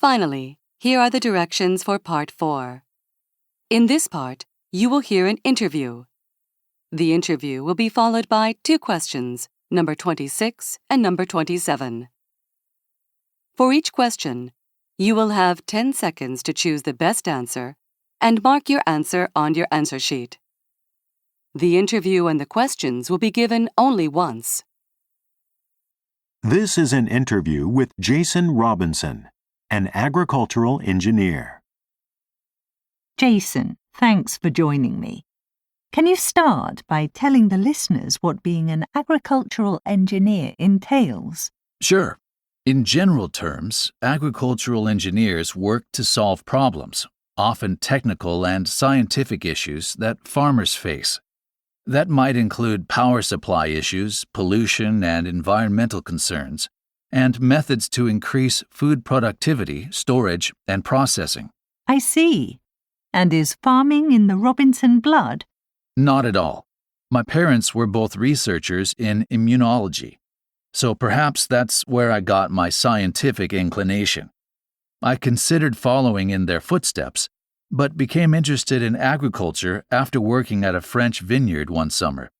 Finally, here are the directions for Part 4. In this part, you will hear an interview. The interview will be followed by 2 questions, number 26 and number 27. For each question, you will have 10 seconds to choose the best answer and mark your answer on your answer sheet. The interview and the questions will be given only once. This is an interview with Jason Robinson, an agricultural engineer. Jason, thanks for joining me. Can you start by telling the listeners what being an agricultural engineer entails? Sure. In general terms, agricultural engineers work to solve problems, often technical and scientific issues that farmers face. That might include power supply issues, pollution and environmental concerns, and methods to increase food productivity, storage, and processing. I see. And is farming in the Robinson blood? Not at all. My parents were both researchers in immunology, so perhaps that's where I got my scientific inclination. I considered following in their footsteps, but became interested in agriculture after working at a French vineyard one summer.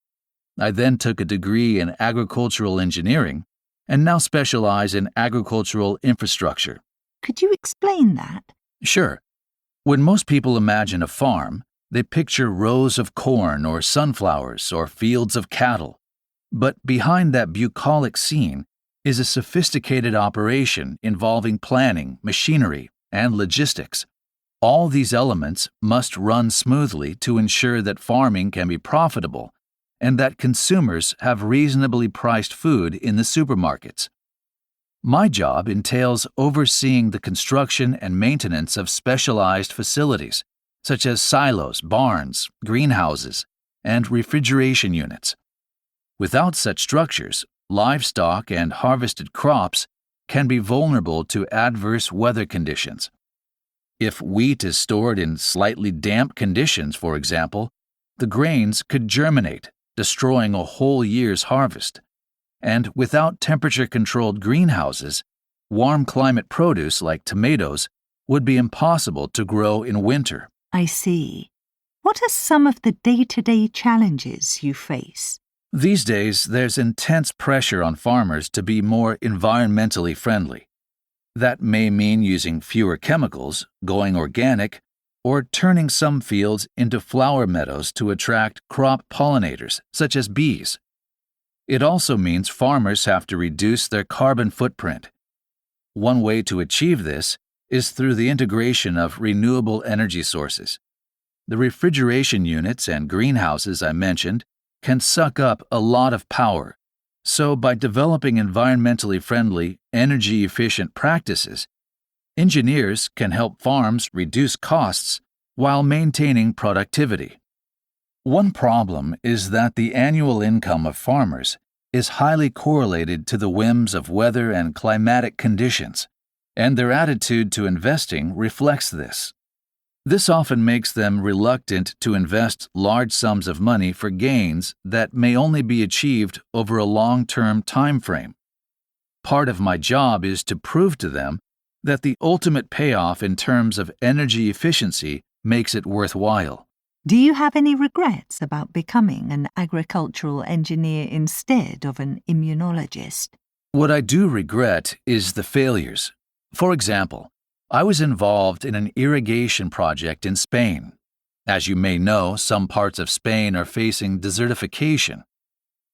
I then took a degree in agricultural engineering and now specialize in agricultural infrastructure. Could you explain that? Sure. When most people imagine a farm, they picture rows of corn or sunflowers or fields of cattle. But behind that bucolic scene is a sophisticated operation involving planning, machinery, and logistics. All these elements must run smoothly to ensure that farming can be profitable and that consumers have reasonably priced food in the supermarkets. My job entails overseeing the construction and maintenance of specialized facilities, such as silos, barns, greenhouses, and refrigeration units. Without such structures, livestock and harvested crops can be vulnerable to adverse weather conditions. If wheat is stored in slightly damp conditions, for example, the grains could germinate, destroying a whole year's harvest. And without temperature-controlled greenhouses, warm climate produce like tomatoes would be impossible to grow in winter. I see. What are some of the day-to-day challenges you face? These days, there's intense pressure on farmers to be more environmentally friendly. That may mean using fewer chemicals, going organic, or turning some fields into flower meadows to attract crop pollinators, such as bees. It also means farmers have to reduce their carbon footprint. One way to achieve this is through the integration of renewable energy sources. The refrigeration units and greenhouses I mentioned can suck up a lot of power. So by developing environmentally friendly, energy-efficient practices, engineers can help farms reduce costs while maintaining productivity. One problem is that the annual income of farmers is highly correlated to the whims of weather and climatic conditions, and their attitude to investing reflects this. This often makes them reluctant to invest large sums of money for gains that may only be achieved over a long-term time frame. Part of my job is to prove to them that the ultimate payoff in terms of energy efficiency makes it worthwhile. Do you have any regrets about becoming an agricultural engineer instead of an immunologist? What I do regret is the failures. For example, I was involved in an irrigation project in Spain. As you may know, some parts of Spain are facing desertification.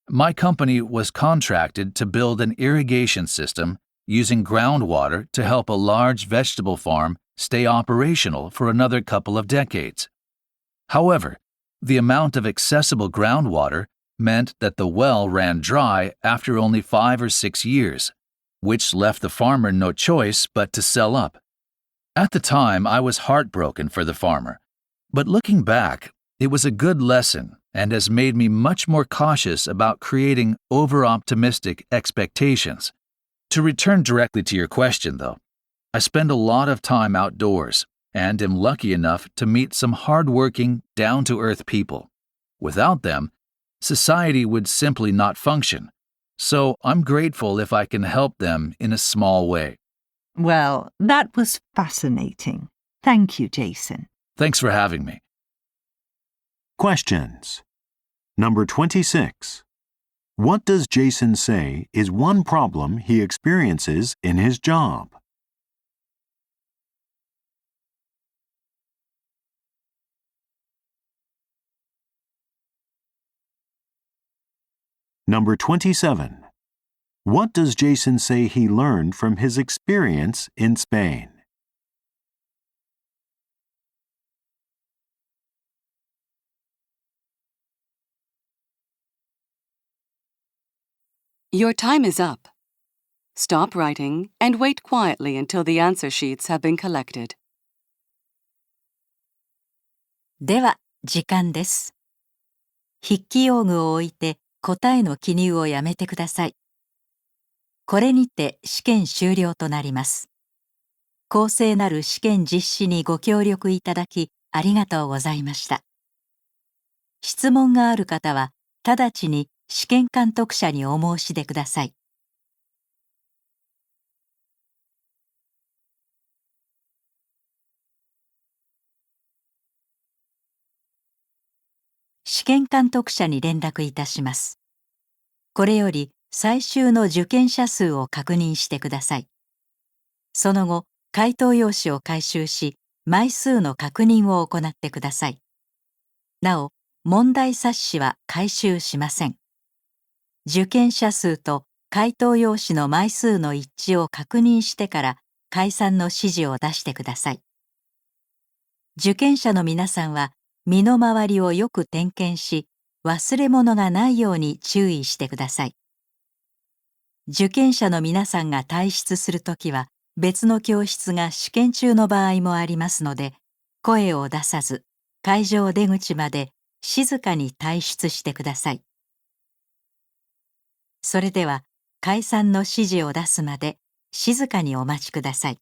My company was contracted to build an irrigation system using groundwater to help a large vegetable farm stay operational for another couple of decades. However, the amount of accessible groundwater meant that the well ran dry after only 5 or 6 years, which left the farmer no choice but to sell up. At the time, I was heartbroken for the farmer, but looking back, it was a good lesson and has made me much more cautious about creating over-optimistic expectations. To return directly to your question, though, I spend a lot of time outdoors and am lucky enough to meet some hard-working, down-to-earth people. Without them, society would simply not function, so I'm grateful if I can help them in a small way. Well, that was fascinating. Thank you, Jason. Thanks for having me. Questions. Number 26. What does Jason say is one problem he experiences in his job? Number 27. What does Jason say he learned from his experience in Spain? Your time is up. Stop writing and wait quietly until the answer sheets have been collected. では、時間です。筆記用具を置いて答えの記入をやめてください。これにて試験終了となります。公正なる試験実施にご協力いただきありがとうございました。質問がある方は直ちに試験監督者にお申し出ください。試験監督者に連絡いたします。これより最終の受験者数を確認してください。その後、回答用紙を回収し、枚数の確認を行ってください。なお、問題冊子は回収しません。受験者数と回答用紙の枚数の一致を確認してから解散の指示を出してください。受験者の皆さんは身の回りをよく点検し、忘れ物がないように注意してください。受験者の皆さんが退出するときは別の教室が試験中の場合もありますので、声を出さず会場出口まで静かに退出してください。それでは解散の指示を出すまで静かにお待ちください。